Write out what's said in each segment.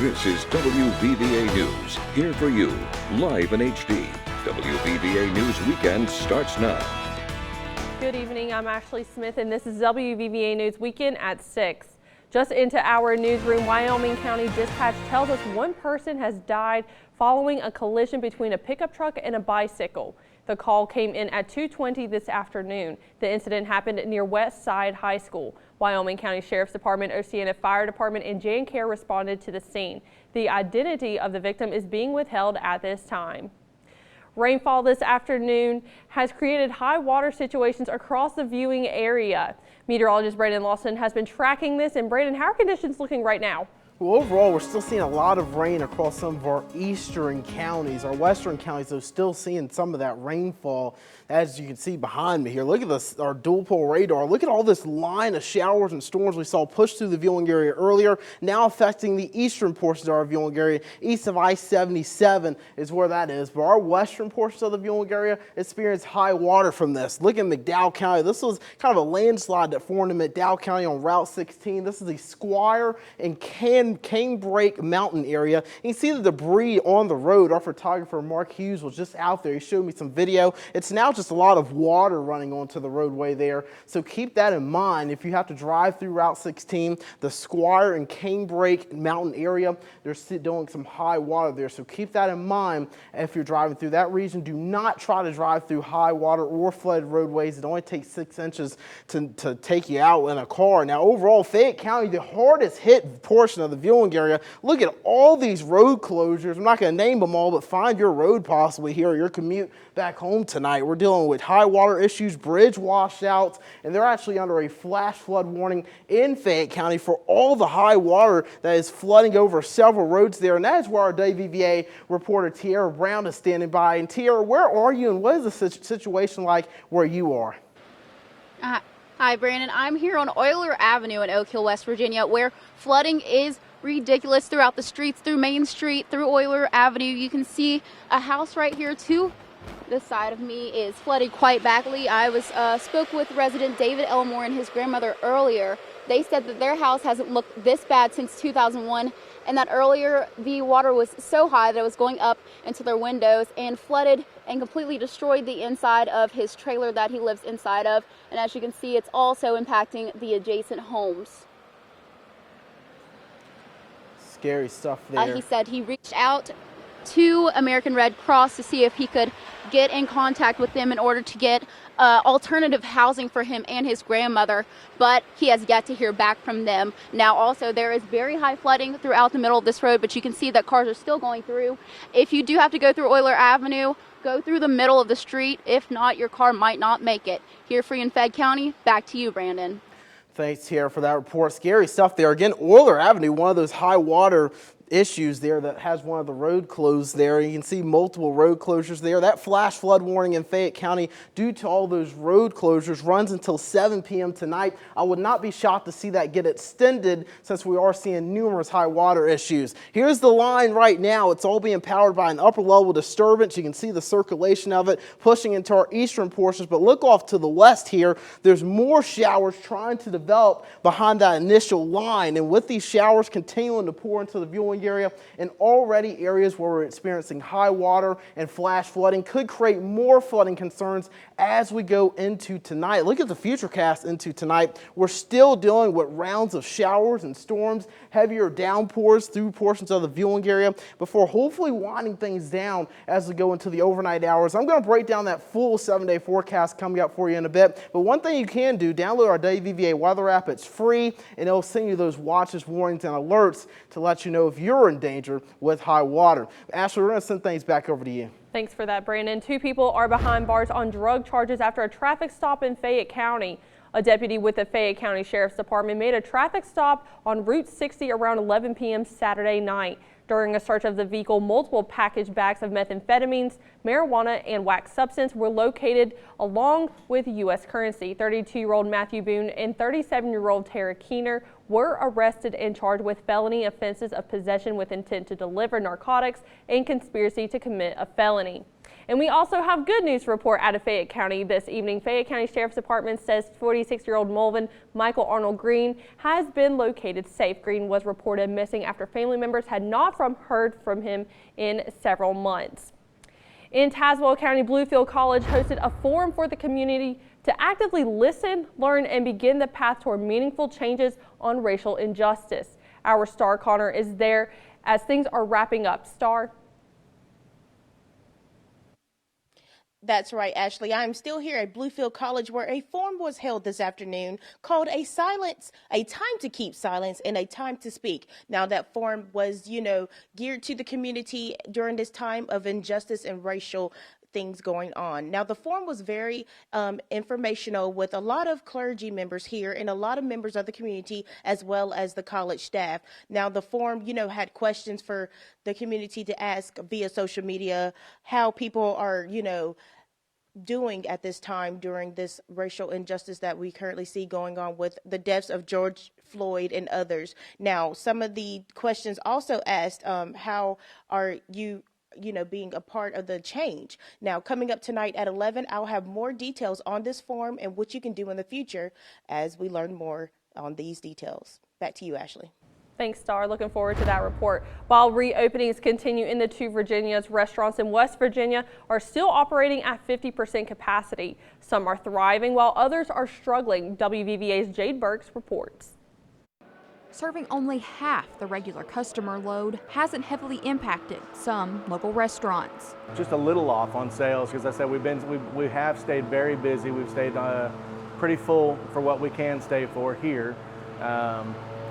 This is WVVA News, here for you, live in HD. WVVA News Weekend starts now. Good evening, I'm Ashley Smith and this is WVVA News Weekend at 6. Just into our newsroom, Wyoming County Dispatch tells us one person has died following a collision between a pickup truck and a bicycle. The call came in at 2:20 this afternoon. The incident happened near West Side High School. Wyoming County Sheriff's Department, Oceana Fire Department, and Jan Care responded to the scene. The identity of the victim is being withheld at this time. Rainfall this afternoon has created high water situations across the viewing area. Meteorologist Brandon Lawson has been tracking this. And Brandon, how are conditions looking right now? Well, overall, we're still seeing a lot of rain across some of our eastern counties. Our western counties, though, still seeing some of that rainfall. As you can see behind me here, look at this, our dual pole radar. Look at all this line of showers and storms we saw push through the viewing area earlier, now affecting the eastern portions of our viewing area. East of I-77 is where that is, but our western portions of the viewing area experienced high water from this. Look at McDowell County. This was kind of a landslide that formed in McDowell County on Route 16. This is the Squire and Canebrake Mountain area. You can see the debris on the road. Our photographer Mark Hughes was just out there. He showed me some video. It's now just a lot of water running onto the roadway there. So keep that in mind if you have to drive through Route 16, the Squire and Canebrake Mountain area. They're still doing some high water there. So keep that in mind if you're driving through that region. Do not try to drive through high water or flooded roadways. It only takes 6 inches to take you out in a car. Now overall, Fayette County, the hardest hit portion of the viewing area. Look at all these road closures. I'm not going to name them all, but find your road possibly here or your commute back home tonight. We're dealing with high water issues, bridge washouts, and they're actually under a flash flood warning in Fayette County for all the high water that is flooding over several roads there. And that is where our WVVA reporter Tierra Brown is standing by. And Tierra, where are you and what is the situation like where you are? Hi, Brandon. I'm here on Euler Avenue in Oak Hill, West Virginia, where flooding is ridiculous throughout the streets, through Main Street, through Euler Avenue. You can see a house right here too. This side of me is flooded quite badly. I spoke with resident David Elmore and his grandmother earlier. They said that their house hasn't looked this bad since 2001, and that earlier the water was so high that it was going up into their windows and flooded and completely destroyed the inside of his trailer that he lives inside of. And as you can see, it's also impacting the adjacent homes. Scary stuff there. He said he reached out to American Red Cross to see if he could get in contact with them in order to get alternative housing for him and his grandmother, but he has yet to hear back from them. Now also there is very high flooding throughout the middle of this road, but you can see that cars are still going through. If you do have to go through Euler Avenue, go through the middle of the street. If not, your car might not make it. Here for you in Fayette County, back to you, Brandon. Thanks, Tierra, for that report. Scary stuff there. Again, Euler Avenue, one of those high water issues there that has one of the road closed there. You can see multiple road closures there. That flash flood warning in Fayette County due to all those road closures runs until 7 p.m. tonight. I would not be shocked to see that get extended since we are seeing numerous high water issues. Here's the line right now. It's all being powered by an upper level disturbance. You can see the circulation of it pushing into our eastern portions, but look off to the west here. There's more showers trying to develop behind that initial line, and with these showers continuing to pour into the viewing area and already areas where we're experiencing high water and flash flooding could create more flooding concerns as we go into tonight. Look at the futurecast into tonight. We're still dealing with rounds of showers and storms, heavier downpours through portions of the viewing area before hopefully winding things down as we go into the overnight hours. I'm going to break down that full 7-day forecast coming up for you in a bit, but one thing you can do, download our WVVA weather app. It's free and it'll send you those watches, warnings, and alerts to let you know if you're in danger with high water. Ashley, we're going to send things back over to you. Thanks for that, Brandon. 2 people are behind bars on drug charges after a traffic stop in Fayette County. A deputy with the Fayette County Sheriff's Department made a traffic stop on Route 60 around 11 p.m. Saturday night. During a search of the vehicle, multiple package bags of methamphetamines, marijuana, and wax substance were located along with U.S. currency. 32-year-old Matthew Boone and 37-year-old Tara Keener were arrested and charged with felony offenses of possession with intent to deliver narcotics and conspiracy to commit a felony. And we also have good news to report out of Fayette County this evening. Fayette County Sheriff's Department says 46-year-old Mulvin Michael Arnold Green has been located safe. Green was reported missing after family members had not heard from him in several months. In Tazewell County, Bluefield College hosted a forum for the community to actively listen, learn, and begin the path toward meaningful changes on racial injustice. Our Star Connor is there as things are wrapping up. Star. That's right, Ashley. I'm still here at Bluefield College where a forum was held this afternoon called a time to keep silence and a time to speak. Now that forum was, geared to the community during this time of injustice and racial things going on. Now the forum was very informational with a lot of clergy members here and a lot of members of the community as well as the college staff. Now the forum, had questions for the community to ask via social media, how people are, doing at this time during this racial injustice that we currently see going on with the deaths of George Floyd and others. Now, some of the questions also asked, how are you being a part of the change? Now, coming up tonight at 11, I'll have more details on this forum and what you can do in the future as we learn more on these details. Back to you, Ashley. Thanks, Star. Looking forward to that report. While reopenings continue in the two Virginias, restaurants in West Virginia are still operating at 50% capacity. Some are thriving while others are struggling. WVVA's Jade Burks reports. Serving only half the regular customer load hasn't heavily impacted some local restaurants. Just a little off on sales because I said we have stayed very busy. We've stayed pretty full for what we can stay for here.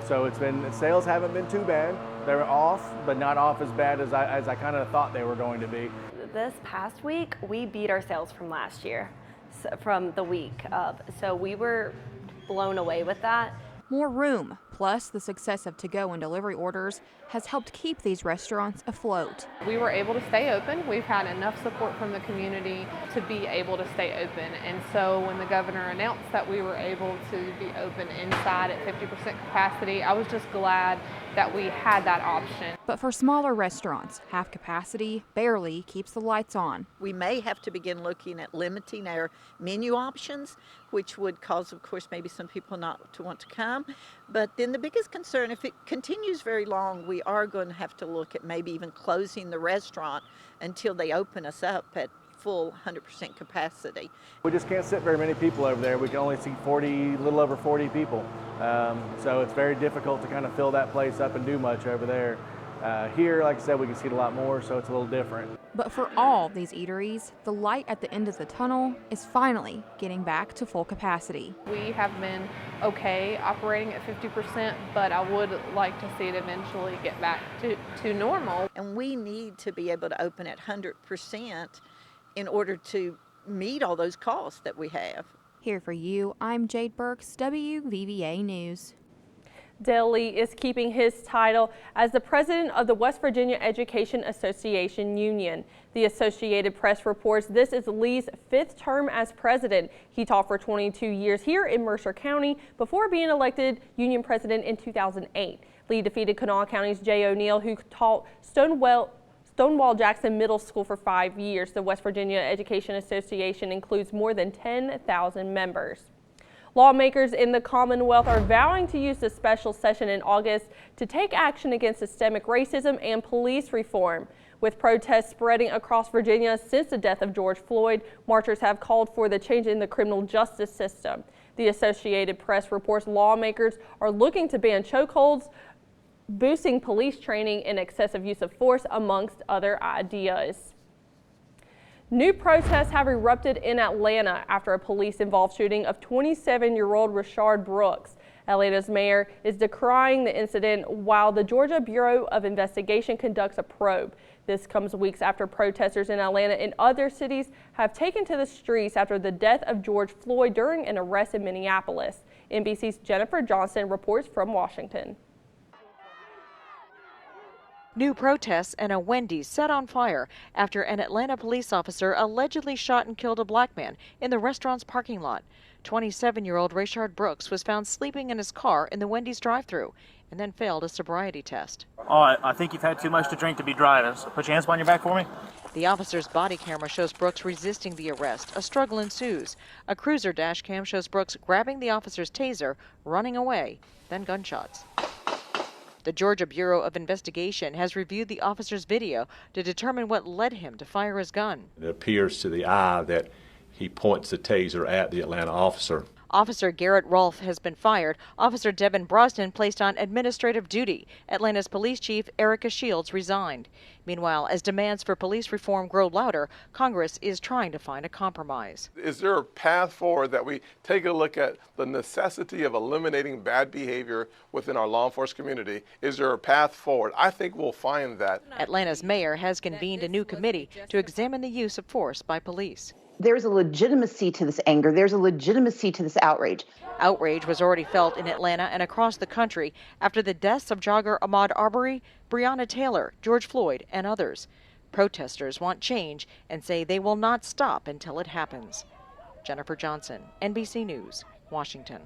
So sales haven't been too bad. They're off, but not off as bad as I kind of thought they were going to be. This past week, we beat our sales from last year, from the week of. So we were blown away with that. More room, plus the success of to-go and delivery orders, has helped keep these restaurants afloat. We were able to stay open. We've had enough support from the community to be able to stay open. And so when the governor announced that we were able to be open inside at 50% capacity, I was just glad that we had that option. But for smaller restaurants, half capacity barely keeps the lights on. We may have to begin looking at limiting our menu options, which would cause, of course, maybe some people not to want to come. But then the biggest concern, if it continues very long, we are going to have to look at maybe even closing the restaurant until they open us up at full 100% capacity. We just can't sit very many people over there. We can only seat a little over 40 people. So it's very difficult to kind of fill that place up and do much over there. Here, like I said, we can seat a lot more, so it's a little different. But for all these eateries, the light at the end of the tunnel is finally getting back to full capacity. We have been okay operating at 50%, but I would like to see it eventually get back to normal. And we need to be able to open at 100% in order to meet all those costs that we have. Here for you, I'm Jade Burks, WVVA News. Dale Lee is keeping his title as the president of the West Virginia Education Association Union. The Associated Press reports this is Lee's 5th term as president. He taught for 22 years here in Mercer County before being elected union president in 2008. Lee defeated Kanawha County's Jay O'Neill, who taught Stonewall Jackson Middle School for 5 years. The West Virginia Education Association includes more than 10,000 members. Lawmakers in the Commonwealth are vowing to use the special session in August to take action against systemic racism and police reform. With protests spreading across Virginia since the death of George Floyd, marchers have called for the change in the criminal justice system. The Associated Press reports lawmakers are looking to ban chokeholds, boosting police training, and excessive use of force, amongst other ideas. New protests have erupted in Atlanta after a police-involved shooting of 27-year-old Rashard Brooks. Atlanta's mayor is decrying the incident while the Georgia Bureau of Investigation conducts a probe. This comes weeks after protesters in Atlanta and other cities have taken to the streets after the death of George Floyd during an arrest in Minneapolis. NBC's Jennifer Johnson reports from Washington. New protests and a Wendy's set on fire after an Atlanta police officer allegedly shot and killed a black man in the restaurant's parking lot. 27-year-old Rayshard Brooks was found sleeping in his car in the Wendy's drive-thru and then failed a sobriety test. Oh, I think you've had too much to drink to be driving. So put your hands behind your back for me. The officer's body camera shows Brooks resisting the arrest. A struggle ensues. A cruiser dash cam shows Brooks grabbing the officer's taser, running away, then gunshots. The Georgia Bureau of Investigation has reviewed the officer's video to determine what led him to fire his gun. It appears to the eye that he points the taser at the Atlanta officer. Officer Garrett Rolfe has been fired. Officer Devin Brosnan placed on administrative duty. Atlanta's police chief Erica Shields resigned. Meanwhile, as demands for police reform grow louder, Congress is trying to find a compromise. Is there a path forward that we take a look at the necessity of eliminating bad behavior within our law enforcement community? Is there a path forward? I think we'll find that. Atlanta's mayor has convened a new committee to examine the use of force by police. There's a legitimacy to this anger. There's a legitimacy to this outrage. Outrage was already felt in Atlanta and across the country after the deaths of jogger Ahmaud Arbery, Breonna Taylor, George Floyd, and others. Protesters want change and say they will not stop until it happens. Jennifer Johnson, NBC News, Washington.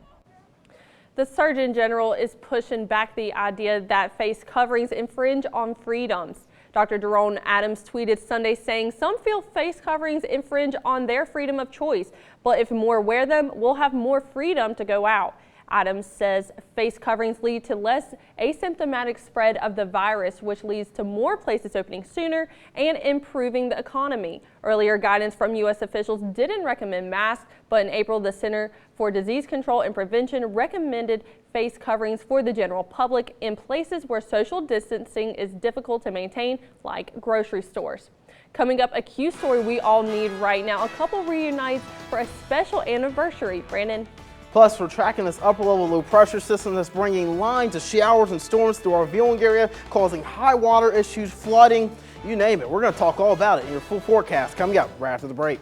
The Surgeon General is pushing back the idea that face coverings infringe on freedoms. Dr. Jerome Adams tweeted Sunday saying some feel face coverings infringe on their freedom of choice, but if more wear them, we'll have more freedom to go out. Adams says face coverings lead to less asymptomatic spread of the virus, which leads to more places opening sooner and improving the economy. Earlier guidance from U.S. officials didn't recommend masks, but in April, the Center for Disease Control and Prevention recommended face coverings for the general public in places where social distancing is difficult to maintain, like grocery stores. Coming up, a Q story we all need right now. A couple reunites for a special anniversary. Brandon. Plus, we're tracking this upper-level low-pressure system that's bringing lines of showers and storms through our viewing area, causing high water issues, flooding, you name it. We're going to talk all about it in your full forecast coming up right after the break.